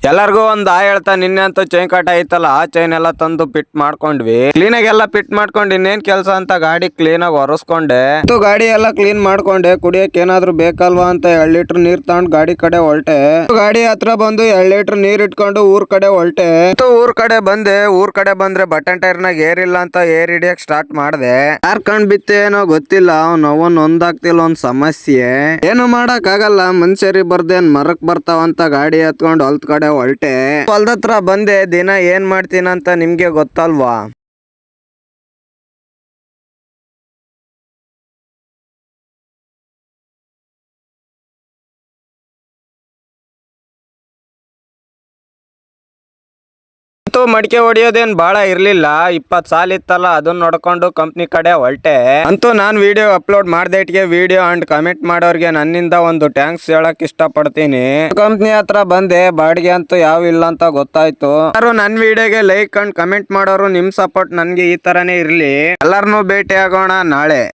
ಎಲ್ಲಾರ್ಗು ಒಂದ್ ಹೇಳ್ತಾ ನಿನ್ನೆ ಅಂತೂ ಚೈನ್ ಕಾಟ ಐತಲ್ಲ ಆ ಚೈನ್ ಎಲ್ಲ ತಂದು ಫಿಟ್ ಮಾಡ್ಕೊಂಡ್ವಿ. ಕ್ಲೀನ್ ಆಗಿ ಎಲ್ಲ ಫಿಟ್ ಮಾಡ್ಕೊಂಡು ಇನ್ನೇನ್ ಕೆಲಸ ಅಂತ ಗಾಡಿ ಕ್ಲೀನ್ ಆಗಿ ಒರೆಸ್ಕೊಂಡೆ. ಗಾಡಿ ಎಲ್ಲ ಕ್ಲೀನ್ ಮಾಡ್ಕೊಂಡೆ. ಕುಡಿಯಕ್ ಏನಾದ್ರು ಬೇಕಲ್ವಾ ಅಂತ 2 ಲೀಟರ್ ನೀರ್ ತಗೊಂಡ್ ಗಾಡಿ ಕಡೆ ಹೊಲ್ಟೆ. ಗಾಡಿ ಹತ್ರ ಬಂದು 2 ಲೀಟರ್ ನೀರ್ ಇಟ್ಕೊಂಡು ಊರ್ ಕಡೆ ಹೊಲ್ಟೆ. ಊರ್ ಕಡೆ ಬಂದೆ. ಊರ್ ಕಡೆ ಬಂದ್ರೆ ಬಟನ್ ಟೈರ್ ನಾಗ ಏರ್ ಇಲ್ಲ ಅಂತ ಏರ್ ಹಿಡಿಯಕ್ ಸ್ಟಾರ್ಟ್ ಮಾಡ್ದೆ. ಯಾರ್ ಕಂಡ್ ಬಿತ್ತೆ ಏನೋ ಗೊತ್ತಿಲ್ಲ. ಅವನ್ ಒಂದಾಗ್ತಿಲ್ಲ ಒಂದ್ ಸಮಸ್ಯೆ. ಏನು ಮಾಡಕ್ ಆಗಲ್ಲ, ಮನುಷ್ಯರಿ ಬರ್ದೇನ್ ಮರಕ್ ಬರ್ತಾವಂತ ಗಾಡಿ ಹತ್ಕೊಂಡು ಹೊಲ್ತ್ ಕಡೆ ಹೊಲ್ಟೆ. ಹೊಲ್ದತ್ರ ಬಂದೆ. ದಿನ ಏನ್ ಮಾಡ್ತೀನಂತ ನಿಮ್ಗೆ ಗೊತ್ತಲ್ವಾ. ಮಡಿಕೆ ಹೊಡಿಯೋದೇನ್ ಬಾಳ ಇರ್ಲಿಲ್ಲ. 20 ಸಾಲ ಇತ್ತಲ್ಲ, ಅದನ್ನ ನೋಡ್ಕೊಂಡು ಕಂಪ್ನಿ ಕಡೆ ಹೊಲ್ಟೆ. ಅಂತೂ ನಾನ್ ವಿಡಿಯೋ ಅಪ್ಲೋಡ್ ಮಾಡ್ದೇಟ್ಗೆ ವಿಡಿಯೋ ಅಂಡ್ ಕಮೆಂಟ್ ಮಾಡೋರ್ಗೆ ನನ್ನಿಂದ ಒಂದು ಟ್ಯಾಂಕ್ಸ್ ಹೇಳಕ್ ಇಷ್ಟ ಪಡ್ತೀನಿ. ಕಂಪ್ನಿ ಹತ್ರ ಬಂದೆ. ಬಾಡಿಗೆ ಅಂತೂ ಯಾವ ಇಲ್ಲ ಅಂತ ಗೊತ್ತಾಯ್ತು. ಯಾರು ನನ್ ವಿಡಿಯೋಗೆ ಲೈಕ್ ಅಂಡ್ ಕಮೆಂಟ್ ಮಾಡೋರು, ನಿಮ್ ಸಪೋರ್ಟ್ ನನ್ಗೆ ಈ ತರನೇ ಇರ್ಲಿ. ಎಲ್ಲಾರನ್ನೂ ಭೇಟಿ ಆಗೋಣ ನಾಳೆ.